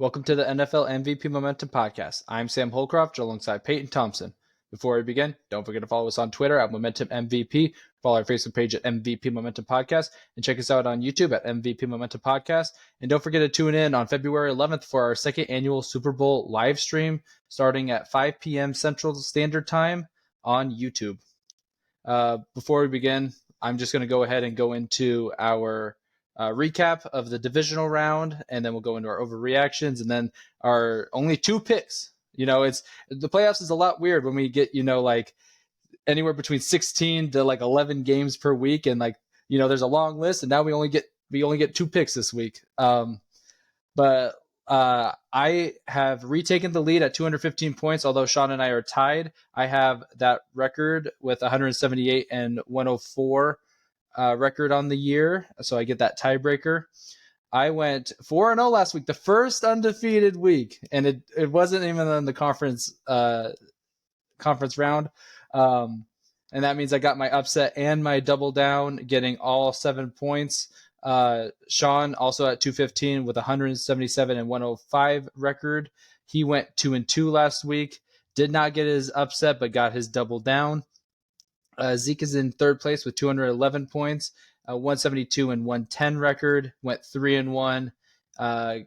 Welcome to the NFL MVP Momentum Podcast. I'm Sam Holcroft alongside Peyton Thompson. Before we begin, don't forget to follow us on Twitter at Momentum MVP, follow our Facebook page at MVP Momentum Podcast, and check us out on YouTube at MVP Momentum Podcast. And don't forget to tune in on February 11th for our second annual Super Bowl live stream starting at 5 p.m. Central Standard Time on YouTube. Before we begin, I'm just going to go ahead and go into our recap of the divisional round, and then we'll go into our overreactions, and then our only two picks. It's the playoffs is a lot weird when we get like anywhere between 16 to like 11 games per week, and there's a long list, and now we only get two picks this week. But I have retaken the lead at 215 points, although Sean and I are tied. I have that record with 178 and 104 record on the year, so I get that tiebreaker. I went 4-0 last week, the first undefeated week, and it wasn't even in the conference round. And that means I got my upset and my double down, getting all 7 points. Sean also at 215 with 177 and 105 record. He went 2-2 last week. Did not get his upset, but got his double down. Zeke is in third place with 211 points, 172 and 110 record. Went 3-1.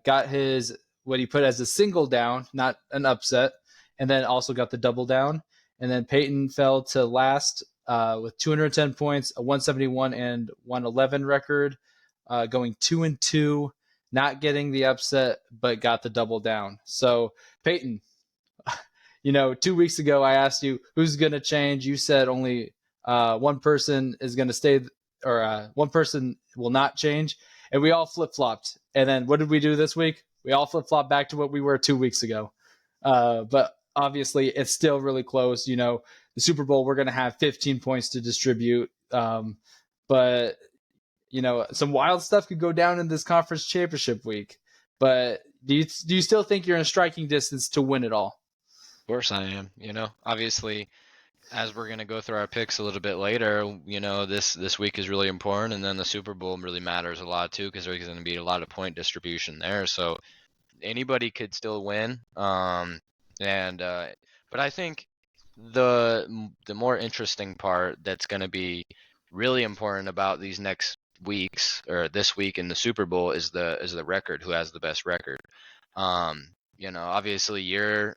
Got his what he put as a single down, not an upset, and then also got the double down. And then Peyton fell to last with 210 points, a 171 and 111 record. Going 2-2, not getting the upset, but got the double down. So, Peyton, 2 weeks ago I asked you who's going to change. You said only one person is going to stay, or one person will not change, and we all flip-flopped. And then what did we do this week? We all flip-flopped back to what we were 2 weeks ago. But obviously, it's still really close. The Super Bowl, we're going to have 15 points to distribute. But some wild stuff could go down in this conference championship week. But do you still think you're in striking distance to win it all? Of course I am. Obviously, as we're going to go through our picks a little bit later, this week is really important, and then the Super Bowl really matters a lot too, because there's going to be a lot of point distribution there. So anybody could still win. But I think the more interesting part that's going to be really important about these next weeks, or this week in the Super Bowl, is the record. Who has the best record? Obviously you're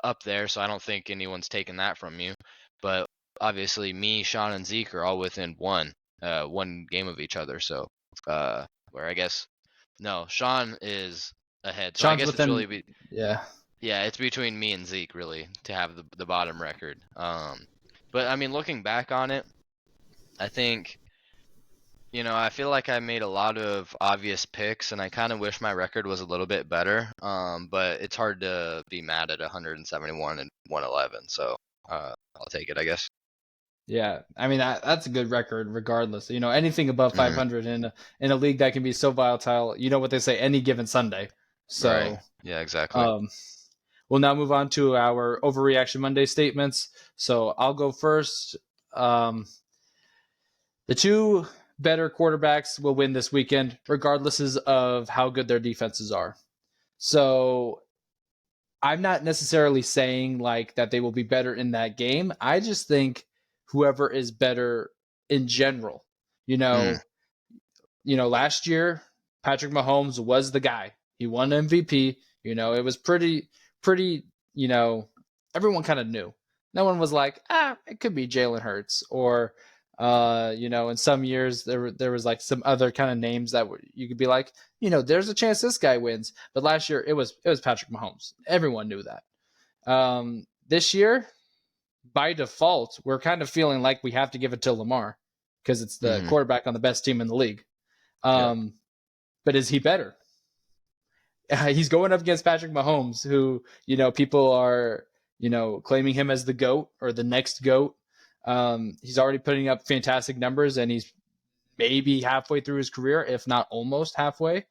up there, so I don't think anyone's taken that from you. But obviously me, Sean, and Zeke are all within one game of each other. So where I guess no, Sean is ahead. So Sean's I guess within, it's really it's between me and Zeke really to have the bottom record. But I mean, looking back on it, I think I feel like I made a lot of obvious picks, and I kind of wish my record was a little bit better. But it's hard to be mad at 171 and 111. So I'll take it, I guess. Yeah, I mean that's a good record, regardless. Anything above 500 in a league that can be so volatile. You know what they say, any given Sunday. So right. Yeah, exactly. We'll now move on to our Overreaction Monday statements. So I'll go first. The two better quarterbacks will win this weekend, regardless of how good their defenses are. So I'm not necessarily saying like that they will be better in that game. I just think whoever is better in general. Last year Patrick Mahomes was the guy. He won MVP. It was pretty. Everyone kind of knew. No one was like, it could be Jalen Hurts, or in some years there was like some other kind of names that you could be like, there's a chance this guy wins. But last year it was Patrick Mahomes. Everyone knew that. This year, by default, we're kind of feeling like we have to give it to Lamar because it's the quarterback on the best team in the league. But is he better? He's going up against Patrick Mahomes, who, people are, claiming him as the GOAT or the next GOAT. He's already putting up fantastic numbers, and he's maybe halfway through his career, if not almost halfway.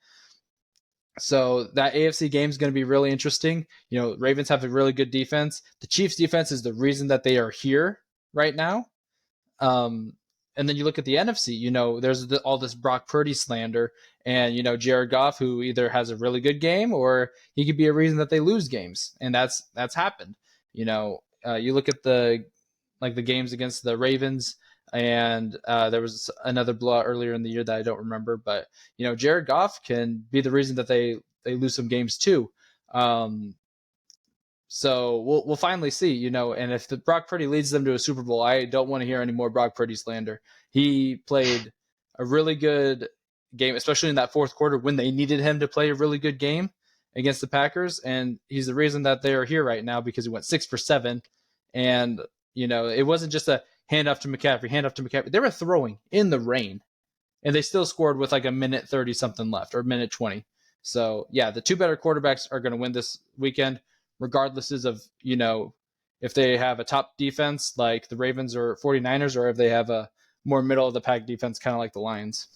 So that AFC game is going to be really interesting. Ravens have a really good defense. The Chiefs defense is the reason that they are here right now. And then you look at the NFC, there's all this Brock Purdy slander, And, Jared Goff, who either has a really good game or he could be a reason that they lose games. And that's happened. You look at the games against the Ravens, and there was another blowout earlier in the year that I don't remember. But, Jared Goff can be the reason that they lose some games too. So we'll finally see, and if the Brock Purdy leads them to a Super Bowl, I don't want to hear any more Brock Purdy slander. He played a really good game, especially in that fourth quarter when they needed him to play a really good game against the Packers, and he's the reason that they are here right now because he went 6 for 7, and it wasn't just a hand off to McCaffrey. They were throwing in the rain, and they still scored with like a minute 30 something left or a minute 20. So yeah, the two better quarterbacks are going to win this weekend, regardless of if they have a top defense like the Ravens or 49ers, or if they have a more middle of the pack defense kind of like the Lions.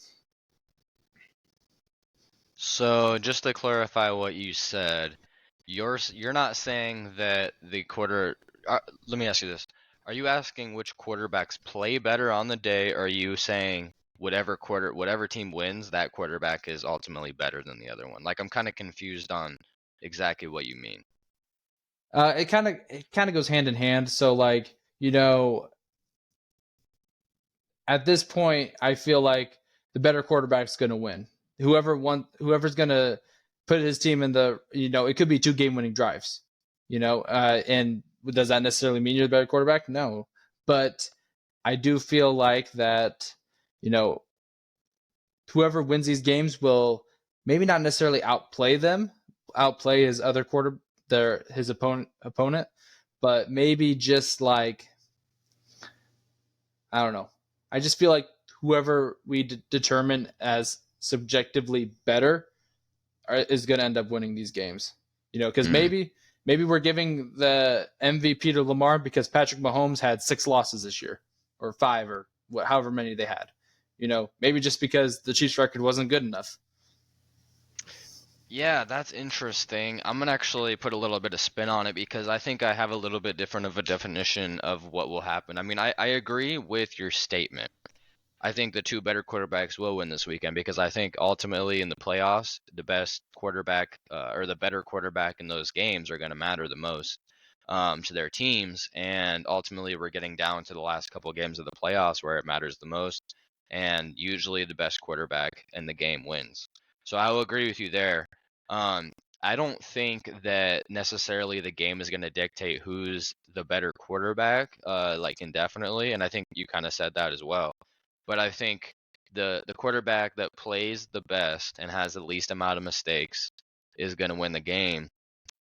So just to clarify what you said, you're not saying that the quarter. Let me ask you this: are you asking which quarterbacks play better on the day, or are you saying whatever team wins, that quarterback is ultimately better than the other one? Like, I'm kind of confused on exactly what you mean. It kind of goes hand in hand. So at this point, I feel like the better quarterback's going to win. Whoever's going to put his team in the, it could be 2 game-winning drives, and does that necessarily mean you're the better quarterback? No. But I do feel like that, whoever wins these games will maybe not necessarily outplay his opponent, but maybe just like, I don't know. I just feel like whoever we determine as subjectively better is going to end up winning these games. Because maybe we're giving the MVP to Lamar because Patrick Mahomes had 6 losses this year, or 5, or however many they had. Maybe just because the Chiefs' record wasn't good enough. Yeah, that's interesting. I'm gonna actually put a little bit of spin on it because I think I have a little bit different of a definition of what will happen. I mean, I agree with your statement. I think the two better quarterbacks will win this weekend because I think ultimately in the playoffs, the best quarterback or the better quarterback in those games are going to matter the most to their teams. And ultimately, we're getting down to the last couple of games of the playoffs where it matters the most. And usually, the best quarterback in the game wins. So I will agree with you there. I don't think that necessarily the game is going to dictate who's the better quarterback, like indefinitely. And I think you kind of said that as well. But I think the quarterback that plays the best and has the least amount of mistakes is going to win the game.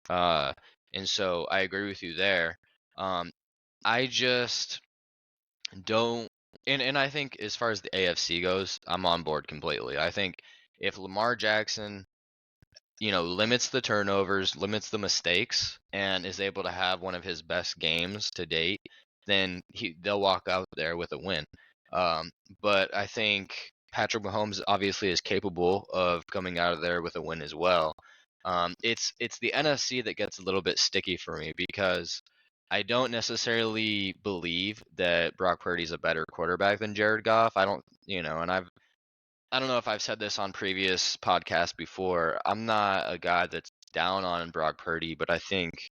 Uh, and so I agree with you there. I just don't, and I think as far as the AFC goes, I'm on board completely. I think if Lamar Jackson, limits the turnovers, limits the mistakes, and is able to have one of his best games to date, then they'll walk out there with a win. But I think Patrick Mahomes obviously is capable of coming out of there with a win as well. It's the NFC that gets a little bit sticky for me because I don't necessarily believe that Brock Purdy's a better quarterback than Jared Goff. I don't, and I don't know if I've said this on previous podcasts before. I'm not a guy that's down on Brock Purdy, but I think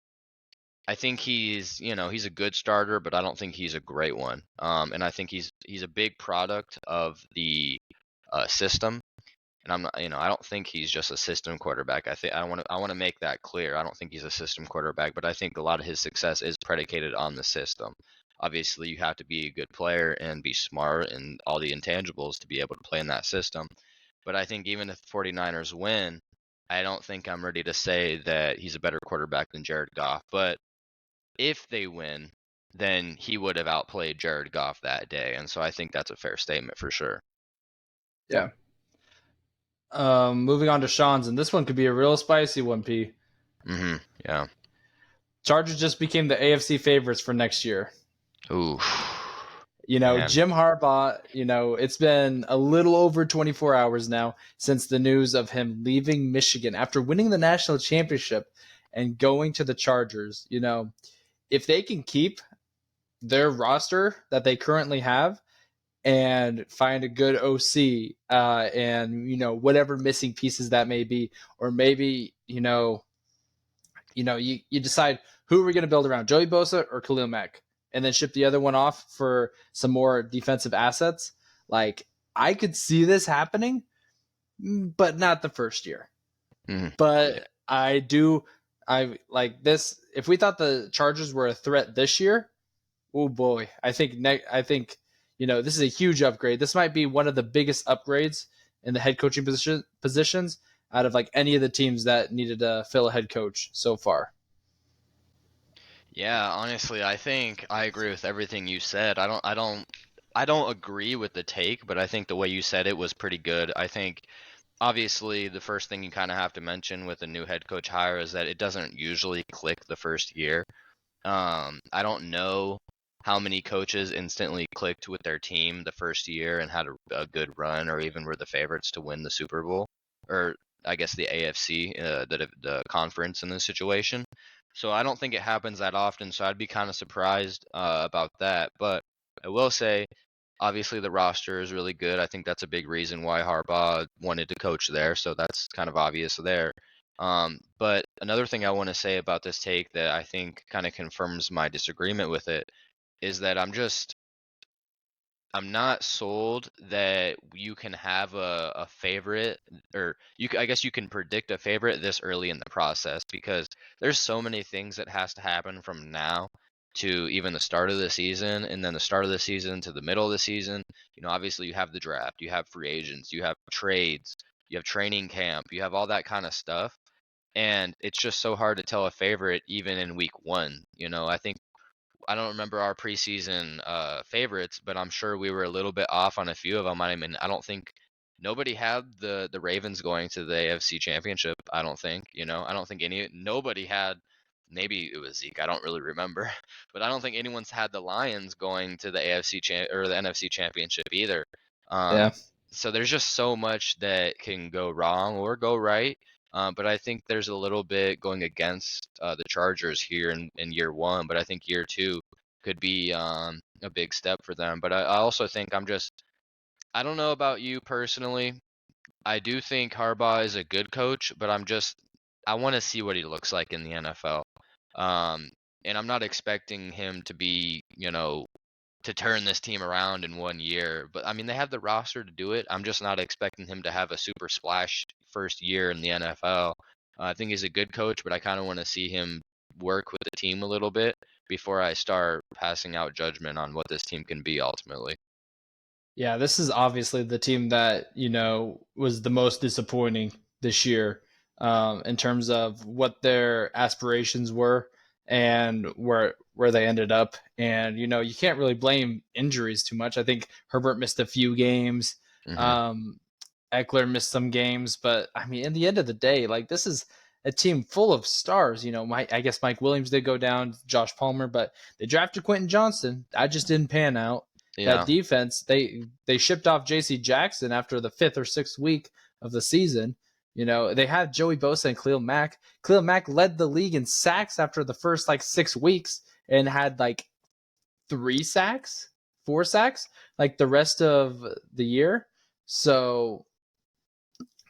he's a good starter, but I don't think he's a great one. And I think he's a big product of the system. And I'm not, I don't think he's just a system quarterback. I want to make that clear. I don't think he's a system quarterback, but I think a lot of his success is predicated on the system. Obviously, you have to be a good player and be smart and all the intangibles to be able to play in that system. But I think even if the 49ers win, I don't think I'm ready to say that he's a better quarterback than Jared Goff. But if they win, then he would have outplayed Jared Goff that day. And so I think that's a fair statement for sure. Yeah. Moving on to Sean's, and this one could be a real spicy one, P. Yeah. Chargers just became the AFC favorites for next year. Ooh. Man. Jim Harbaugh, it's been a little over 24 hours now since the news of him leaving Michigan after winning the national championship and going to the Chargers. If they can keep their roster that they currently have, and find a good OC, and whatever missing pieces that may be, or maybe you decide who we're going to build around, Joey Bosa or Khalil Mack, and then ship the other one off for some more defensive assets. Like, I could see this happening, but not the first year. Mhm. But I like this. If we thought the Chargers were a threat this year, oh boy, this is a huge upgrade. This might be one of the biggest upgrades in the head coaching positions out of like any of the teams that needed to fill a head coach so far. Yeah, honestly, I think I agree with everything you said. I don't agree with the take, but I think the way you said it was pretty good. I think obviously the first thing you kind of have to mention with a new head coach hire is that it doesn't usually click the first year. I don't know how many coaches instantly clicked with their team the first year and had a good run, or even were the favorites to win the Super Bowl, or I guess the AFC, the conference in this situation. So I don't think it happens that often. So I'd be kind of surprised about that. But I will say, obviously the roster is really good. I think that's a big reason why Harbaugh wanted to coach there. So that's kind of obvious there. But another thing I want to say about this take that I think kind of confirms my disagreement with it is that I'm not sold that you can have a favorite, or I guess you can predict a favorite this early in the process, because there's so many things that has to happen from now to even the start of the season, and then the start of the season to the middle of the season. Obviously you have the draft, you have free agents, you have trades, you have training camp, you have all that kind of stuff. And it's just so hard to tell a favorite even in week one. I don't remember our preseason favorites, but I'm sure we were a little bit off on a few of them. I mean, I don't think nobody had the Ravens going to the AFC Championship. I don't think, I don't think nobody had. Maybe it was Zeke. I don't really remember, but I don't think anyone's had the Lions going to the or the NFC Championship either. Yeah. Um, so there's just so much that can go wrong or go right. But I think there's a little bit going against the Chargers here in year one, but I think year two could be a big step for them. But I also think I don't know about you personally. I do think Harbaugh is a good coach, but I want to see what he looks like in the NFL. Um, and I'm not expecting him to be, to turn this team around in 1 year. But I mean, they have the roster to do it. I'm just not expecting him to have a super splash first year in the NFL. I think he's a good coach, but I kind of want to see him work with the team a little bit before I start passing out judgment on what this team can be ultimately. Yeah, this is obviously the team that, was the most disappointing this year, in terms of what their aspirations were and where they ended up. And, you can't really blame injuries too much. I think Herbert missed a few games. Hmm. Um, Eckler missed some games, but I mean, in the end of the day, like, this is a team full of stars. I guess Mike Williams did go down, Josh Palmer, but they drafted Quentin Johnston. That just didn't pan out. That Yeah. defense, they shipped off J.C. Jackson after the fifth or sixth week of the season. They had Joey Bosa and Khalil Mack. Khalil Mack led the league in sacks after the first like 6 weeks and had like 3 sacks, 4 sacks, like the rest of the year. So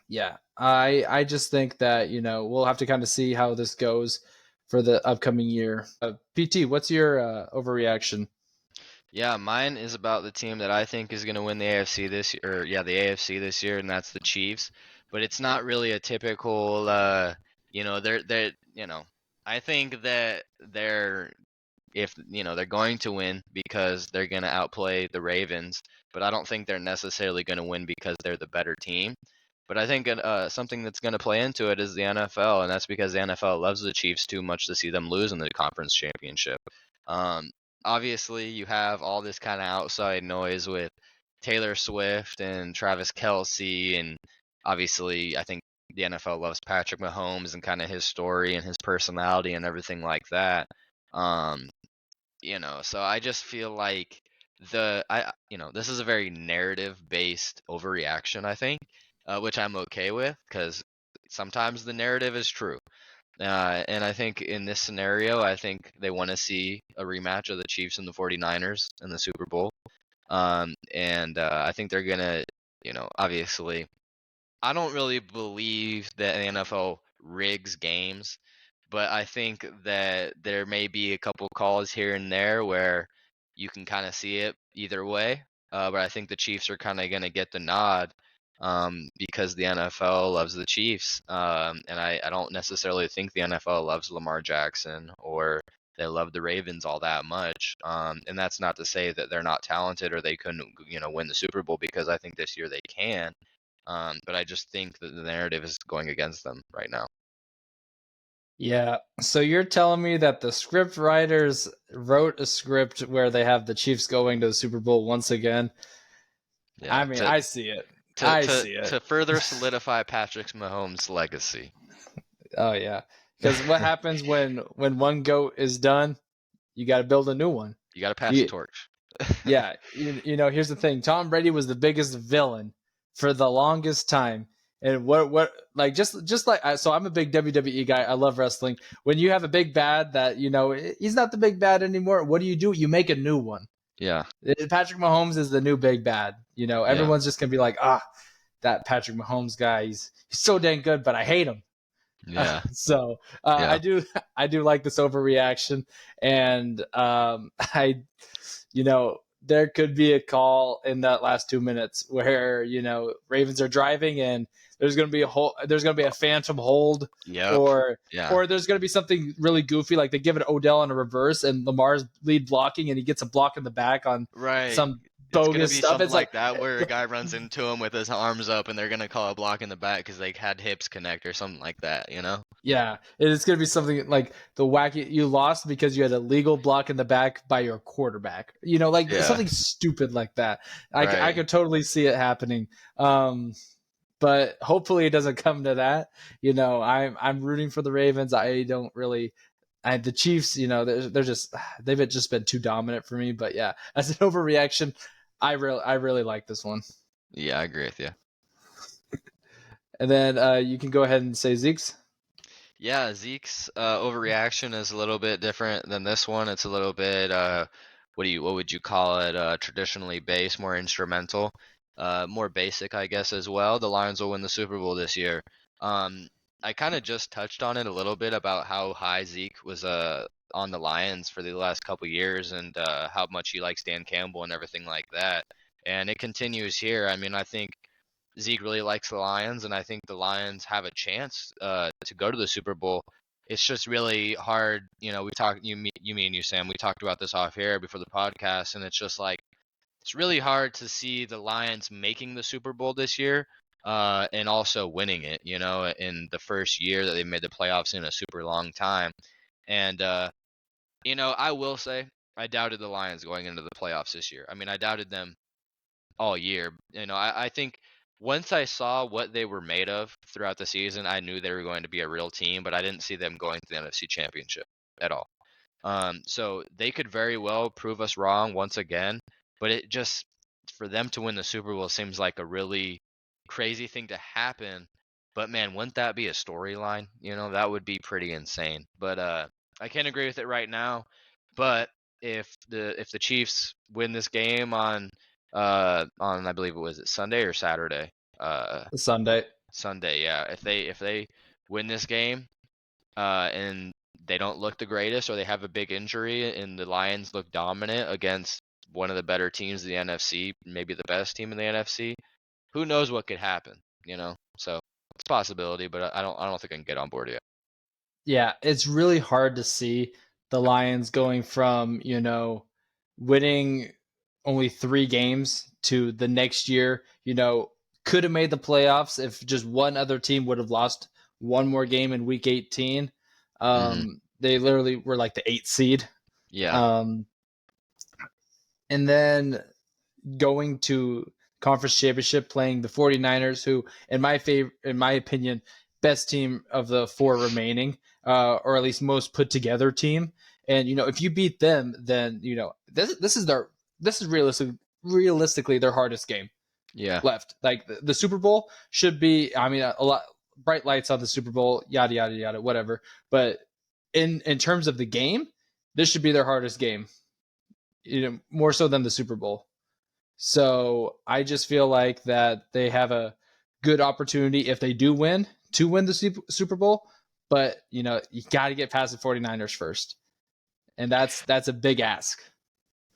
yeah, I just think that we'll have to kind of see how this goes for the upcoming year. PT, what's your overreaction? Yeah, mine is about the team that I think is going to win the AFC this year, or yeah, the AFC this year, and that's the Chiefs. But it's not really a typical, I think that they're going to win because they're going to outplay the Ravens, but I don't think they're necessarily going to win because they're the better team. But I think something that's going to play into it is the NFL, and that's because the NFL loves the Chiefs too much to see them lose in the conference championship. Um, Obviously, you have all this kind of outside noise with Taylor Swift and Travis Kelce, and obviously, I think the NFL loves Patrick Mahomes and kind of his story and his personality and everything like that. Um, so I just feel like this is a very narrative based overreaction, I think, which I'm okay with because sometimes the narrative is true. And I think in this scenario, I think they want to see a rematch of the Chiefs and the 49ers in the Super Bowl. And I think they're gonna, obviously, I don't really believe that the NFL rigs games, but I think that there may be a couple calls here and there where you can kind of see it either way. But I think the Chiefs are kind of going to get the nod because the NFL loves the Chiefs. And I don't necessarily think the NFL loves Lamar Jackson or they love the Ravens all that much. And that's not to say that they're not talented or they couldn't, win the Super Bowl, because I think this year they can. But I just think that the narrative is going against them right now. Yeah. So you're telling me that the script writers wrote a script where they have the Chiefs going to the Super Bowl once again? Yeah, I mean, I see it. to I to see it. to further solidify Patrick Mahomes' legacy. Oh yeah. Because what happens when one goat is done? You got to build a new one. You got to pass the You, torch. yeah. Here's the thing. Tom Brady was the biggest villain for the longest time. And what like just like so I'm a big WWE guy. I love wrestling. When you have a big bad that he's not the big bad anymore, what do? You make a new one. Yeah, Patrick Mahomes is the new big bad. yeah, Everyone's just gonna be like, that Patrick Mahomes guy. He's so dang good, but I hate him. yeah, So yeah, I do like this overreaction, and there could be a call in that last 2 minutes where Ravens are driving and there's gonna be a phantom hold, yep, or yeah. or there's gonna be something really goofy like they give it Odell in a reverse and Lamar's lead blocking and he gets a block in the back on Right. some It's gonna bogus be stuff. something It's like like that where a guy runs into him with his arms up, and they're gonna call a block in the back because they had hips connect or something like that. yeah, it's going to be something like the wacky you lost because you had a legal block in the back by your quarterback. Like Yeah. something stupid like that. I Right. could totally see it happening. But hopefully it doesn't come to that. I'm rooting for the Ravens. I don't really. The Chiefs, they're just they've just been too dominant for me. But yeah, as an overreaction, I really like this one. Yeah, I agree with you. And then you can go ahead and say Zeke's. Yeah, Zeke's overreaction is a little bit different than this one. It's a little bit what would you call it? Traditionally based, more instrumental, more basic, I guess, as well. The Lions will win the Super Bowl this year. Um, I kind of just touched on it a little bit about how high Zeke was on the Lions for the last couple years, and how much he likes Dan Campbell and everything like that. And it continues here. I mean, I think Zeke really likes the Lions, and I think the Lions have a chance to go to the Super Bowl. It's just really hard. We talked, me and you, Sam. We talked about this off air before the podcast, and it's just like it's really hard to see the Lions making the Super Bowl this year, and also winning it. In the first year that they made the playoffs in a super long time, and I will say I doubted the Lions going into the playoffs this year. I mean, I doubted them all year. I think once I saw what they were made of throughout the season, I knew they were going to be a real team, but I didn't see them going to the NFC Championship at all. So they could very well prove us wrong once again, but it just for them to win the Super Bowl seems like a really crazy thing to happen. But man, wouldn't that be a storyline? That would be pretty insane. But I can't agree with it right now. But if the Chiefs win this game on I believe it was Sunday or Saturday. Sunday. Sunday, yeah. If they win this game, and they don't look the greatest, or they have a big injury, and the Lions look dominant against one of the better teams in the NFC, maybe the best team in the NFC, who knows what could happen? So it's a possibility, but I don't think I can get on board yet. Yeah, it's really hard to see the Lions going from, winning only 3 games to the next year, could have made the playoffs if just one other team would have lost one more game in week 18. Hmm. They literally were like the 8th seed. Yeah, Um, and then going to conference championship playing the 49ers, who in my opinion, best team of the 4 remaining, or at least most put together team. And if you beat them, then this is realistically their hardest game yeah, left. Like the Super Bowl should be, I mean, a lot bright lights on the Super Bowl, yada yada yada, whatever. But in terms of the game, this should be their hardest game. More so than the Super Bowl. So I just feel like that they have a good opportunity if they do win to win the Super Bowl. But, you got to get past the 49ers first. And that's a big ask.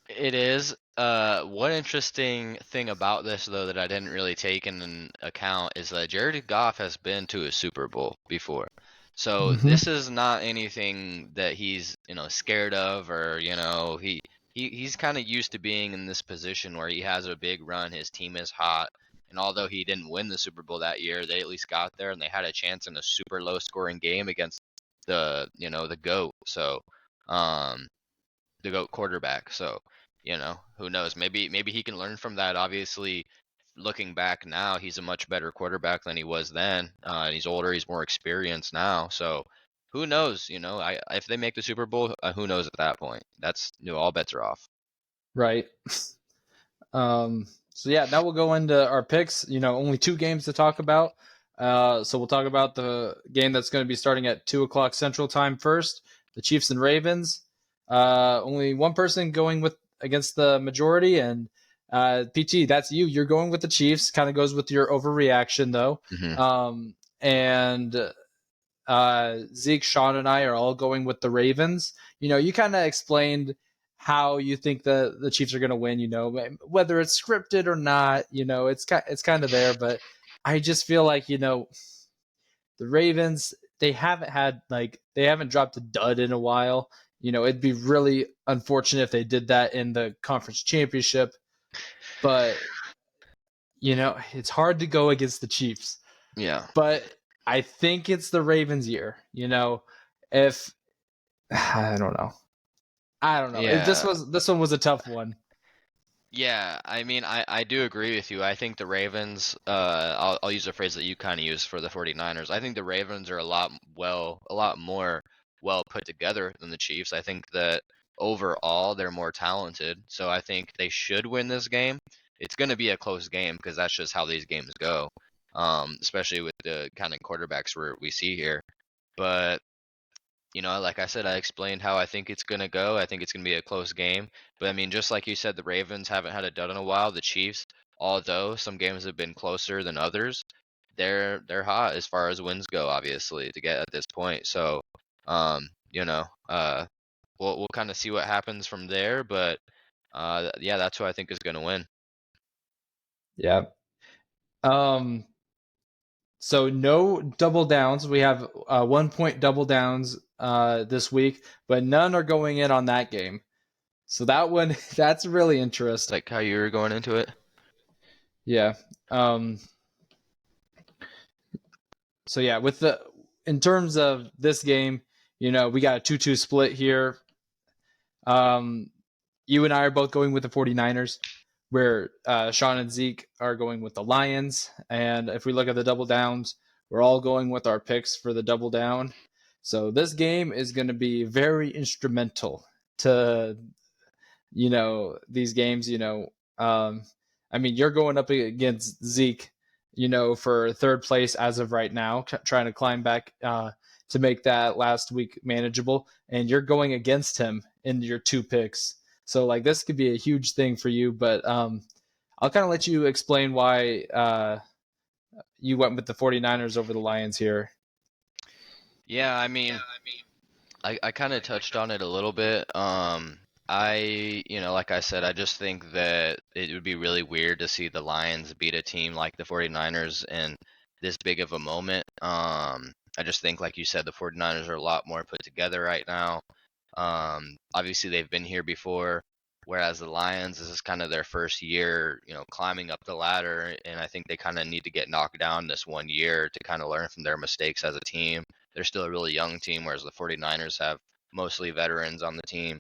It is. One interesting thing about this, though, that I didn't really take in account is that Jared Goff has been to a Super Bowl before. So Mm-hmm. this is not anything that he's, scared of, or, he's kind of used to being in this position where he has a big run, his team is hot, and although he didn't win the Super Bowl that year, they at least got there and they had a chance in a super low scoring game against the GOAT. So, um, the GOAT quarterback. So, who knows? Maybe he can learn from that. Obviously, looking back now, he's a much better quarterback than he was then. He's older, he's more experienced now. So, who knows? If they make the Super Bowl, who knows at that point? That's all bets are off. Right. So yeah, now we'll go into our picks. Only two games to talk about. So we'll talk about the game that's going to be starting at 2:00 Central Time first. The Chiefs and Ravens. Only one person going with against the majority, and PT, that's you. You're going with the Chiefs. Kind of goes with your overreaction though. Hmm. And Zeke, Sean, and I are all going with the Ravens. You kind of explained how you think the Chiefs are going to win. Whether it's scripted or not. It's kind of there, but I just feel like the Ravens, they haven't dropped a dud in a while. It'd be really unfortunate if they did that in the conference championship, but it's hard to go against the Chiefs. Yeah. But I think it's the Ravens' year. If I don't know, Yeah. This one was a tough one. Yeah, I mean, I do agree with you. I think the Ravens, I'll use a phrase that you kind of use for the 49ers. I think the Ravens are a lot more well put together than the Chiefs. I think that overall they're more talented. So I think they should win this game. It's going to be a close game because that's just how these games go. Especially with the kind of quarterbacks we see here. But like I said, I explained how I think it's gonna go. I think it's gonna be a close game. But I mean, just like you said, the Ravens haven't had a dud in a while. The Chiefs, although some games have been closer than others, they're hot as far as wins go, obviously, to get at this point. So, um, you know, uh, we'll kind of see what happens from there. But yeah, that's who I think is gonna win. Yeah. Um. So no double downs. We have 1 point double downs this week, but none are going in on that game. So that one, that's really interesting. Like how you were going into it. Yeah. So yeah, in terms of this game, we got a 2-2 split here. Um, you and I are both going with the 49ers, where Sean and Zeke are going with the Lions. And if we look at the double downs, we're all going with our picks for the double down. So this game is going to be very instrumental to these games. Um, I mean, you're going up against Zeke, for third place as of right now, trying to climb back to make that last week manageable, and you're going against him in your two picks. So like this could be a huge thing for you, but I'll kind of let you explain why you went with the 49ers over the Lions here. Yeah, I mean, I kind of touched on it a little bit. Like I said, I just think that it would be really weird to see the Lions beat a team like the 49ers in this big of a moment. I just think, like you said, the 49ers are a lot more put together right now. Obviously, they've been here before, whereas the Lions, this is kind of their first year, climbing up the ladder, and I think they kind of need to get knocked down this one year to kind of learn from their mistakes as a team. They're still a really young team, whereas the 49ers have mostly veterans on the team.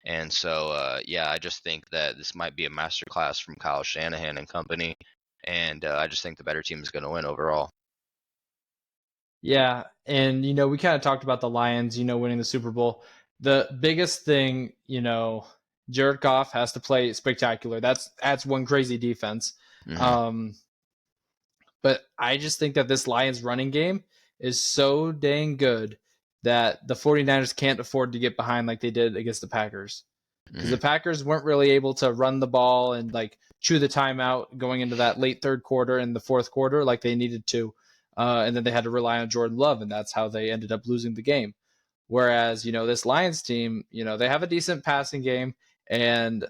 And so, yeah, I just think that this might be a masterclass from Kyle Shanahan and company. And I just think the better team is going to win overall. Yeah, and we kind of talked about the Lions, winning the Super Bowl. The biggest thing, Jared Goff has to play spectacular. That's one crazy defense. Hmm. Um, but I just think that this Lions running game is so dang good that the 49ers can't afford to get behind like they did against the Packers. because the Packers weren't really able to run the ball and like chew the timeout going into that late third quarter and the fourth quarter like they needed to. And then they had to rely on Jordan Love, and that's how they ended up losing the game. Whereas, this Lions team, they have a decent passing game, and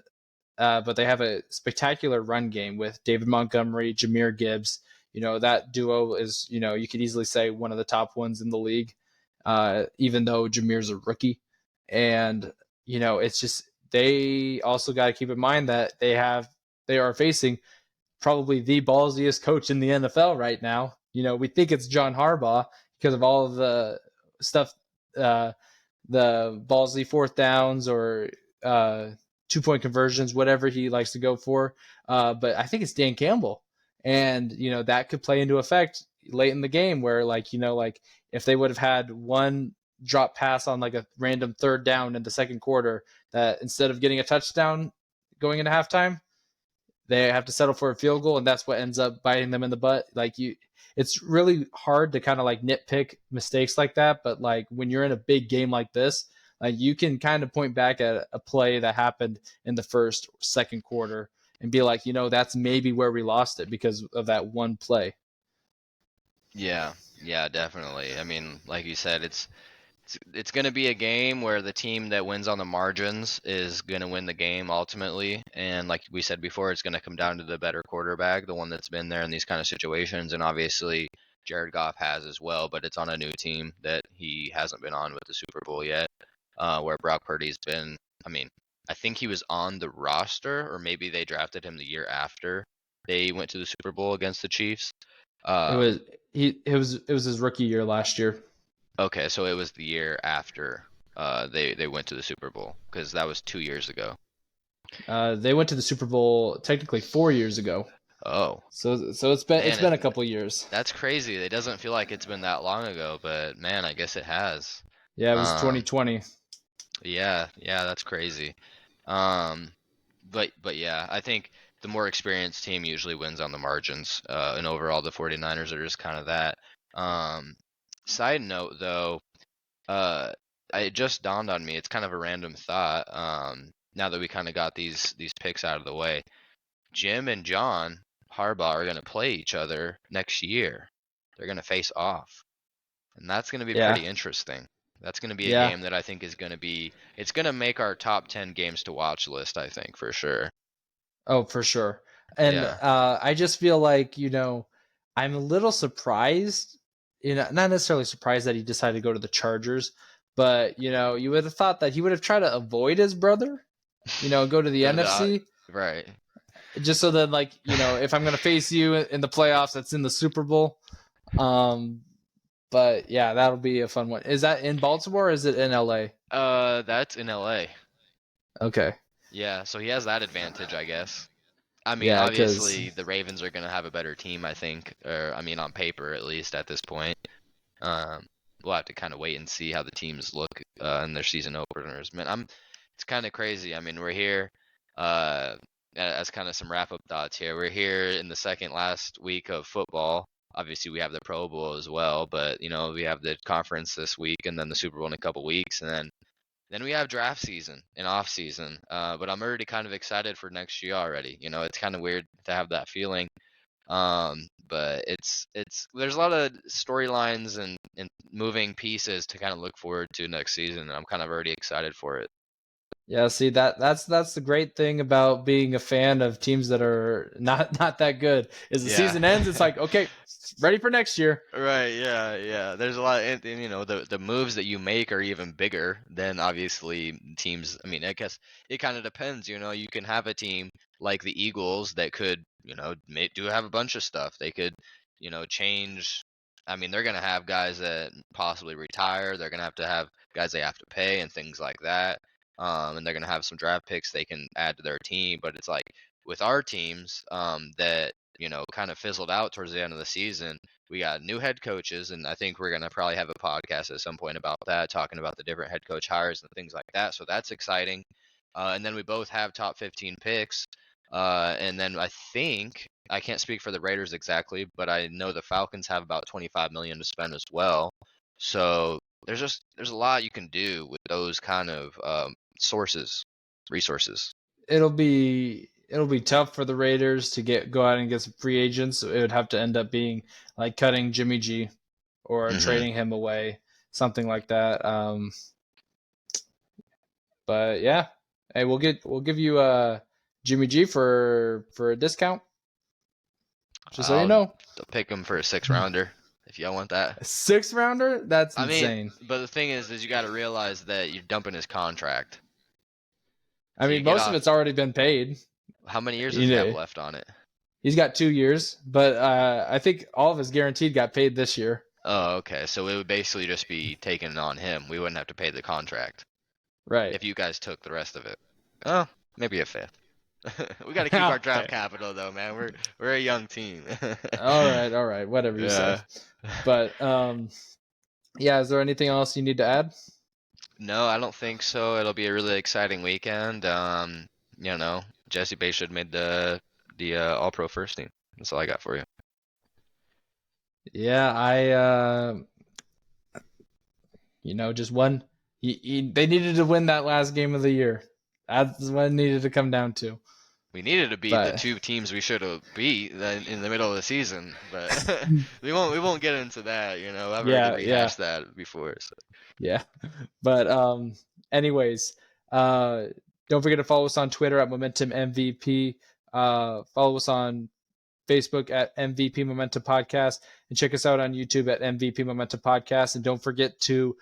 but they have a spectacular run game with David Montgomery, Jahmyr Gibbs. That duo is, you could easily say one of the top ones in the league, even though Jahmyr's a rookie. And, it's just, they also got to keep in mind that they are facing probably the ballsiest coach in the NFL right now. We think it's John Harbaugh because of all of the stuff, uh, the ballsy fourth downs or 2-point conversions, whatever he likes to go for. But I think it's Dan Campbell. And, that could play into effect late in the game where, like if they would have had one drop pass on like a random third down in the second quarter, that instead of getting a touchdown going into halftime, they have to settle for a field goal, and that's what ends up biting them in the butt. It's really hard to kind of like nitpick mistakes like that, but like when you're in a big game like this, like you can kind of point back at a play that happened in the first, second quarter and be like, that's maybe where we lost it because of that one play. Yeah, yeah, definitely. I mean, like you said, it's going to be a game where the team that wins on the margins is going to win the game ultimately. And like we said before, it's going to come down to the better quarterback, the one that's been there in these kind of situations. And obviously, Jared Goff has as well, but it's on a new team that he hasn't been on with the Super Bowl yet, where Brock Purdy's been. I mean, I think he was on the roster, or maybe they drafted him the year after they went to the Super Bowl against the Chiefs. It Um, was it was his rookie year last year. Okay, so it was the year after they went to the Super Bowl because that was 2 years ago. They went to the Super Bowl technically 4 years ago. Oh So it's man, been a couple years. that's crazy. It doesn't feel like it's been that long ago, but man, I guess it has. Yeah, it was Um, 2020. yeah, yeah, that's crazy. Um, but yeah, I think the more experienced team usually wins on the margins. And overall, the 49ers are just kind of that. Um, Side note though. Uh, it just dawned on me. It's kind of a random thought. Now that we kind of got these picks out of the way, Jim and John Harbaugh are going to play each other next year. They're going to face off, and that's going to be Yeah, pretty interesting. That's going to be a yeah. game that I think is going to be. It's going to make our top 10 games to watch list. I think for sure. Oh, for sure. And Yeah. I just feel like, I'm a little surprised, not necessarily surprised that he decided to go to the Chargers, but, you would have thought that he would have tried to avoid his brother, go to the Go to the NFC, right. just so that, like, if I'm going to face you in the playoffs, that's in the Super Bowl. Um, but yeah, that'll be a fun one. Is that in Baltimore or is it in LA? That's in LA. Okay. Yeah, so he has that advantage, I guess. I mean, Yeah, because obviously the Ravens are going to have a better team, I think, or I mean, on paper at least at this point. Um, we'll have to kind of wait and see how the teams look in their season openers. Man, it's kind of crazy. I mean, we're here uh, as kind of some wrap up thoughts here. We're here in the second last week of football. Obviously, we have the Pro Bowl as well, but we have the conference this week and then the Super Bowl in a couple weeks, and then we have draft season and off season. But I'm already kind of excited for next year already. It's kind of weird to have that feeling. But it's there's a lot of storylines and moving pieces to kind of look forward to next season, and I'm kind of already excited for it. yeah, see that's the great thing about being a fan of teams that are not that good is the Yeah. season ends. It's like, okay, ready for next year. Right, yeah, yeah. There's a lot, and the moves that you make are even bigger than obviously teams. I mean, I guess it kind of depends. You can have a team like the Eagles that could, do have a bunch of stuff. They could, change. I mean, they're gonna have guys that possibly retire. They're gonna have to have guys they have to pay and things like that. And they're gonna have some draft picks they can add to their team. But it's like with our teams, that kind of fizzled out towards the end of the season. We got new head coaches, and I think we're gonna probably have a podcast at some point about that, talking about the different head coach hires and things like that. So that's exciting. And then we both have top 15 picks. And then I think I can't speak for the Raiders exactly, but I know the Falcons have about 25 million to spend as well. So there's a lot you can do with those kind of sources. resources. It'll be tough for the Raiders to go out and get some free agents. It would have to end up being like cutting Jimmy G or trading him away, something like that. But yeah, hey, we'll give you Jimmy G for a discount. Just so you I'll know, pick him for a 6-rounder if y'all want that. a 6-rounder. That's I mean, insane. but the thing is you got to realize that you're dumping his contract. I So you mean, get most of off. it's already been paid. How many years does You he have know, left on it? he's got 2 years, but I think all of his guaranteed got paid this year. Oh, okay. So it would basically just be taken on him. We wouldn't have to pay the contract Right. if you guys took the rest of it. Oh, maybe a fifth. We got to keep our draft Okay. capital though, man. We're a young team. All right, whatever you say. Yeah. But yeah, is there anything else you need to add? No, I don't think so. It'll be a really exciting weekend. You know, Jesse Bates made the All Pro first team. That's all I got for you. Yeah, I just one. They needed to win that last game of the year. That's what it needed to come down to. We needed to beat the But 2 teams we should have beat in the middle of the season, but we won't get into that. You know, I've already yeah, rehashed that before. So. yeah. But anyways, don't forget to follow us on Twitter at Momentum MVP. Follow us on Facebook at MVP Momentum Podcast, and check us out on YouTube at MVP Momentum Podcast. And don't forget to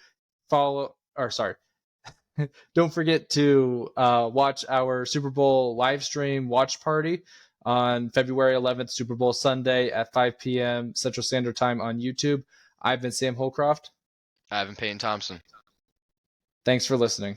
don't forget to watch our Super Bowl live stream watch party on February 11th, Super Bowl Sunday at 5 p.m. Central Standard Time on YouTube. I've been Sam Holcroft. Ivan Payne Thompson. Thanks for listening.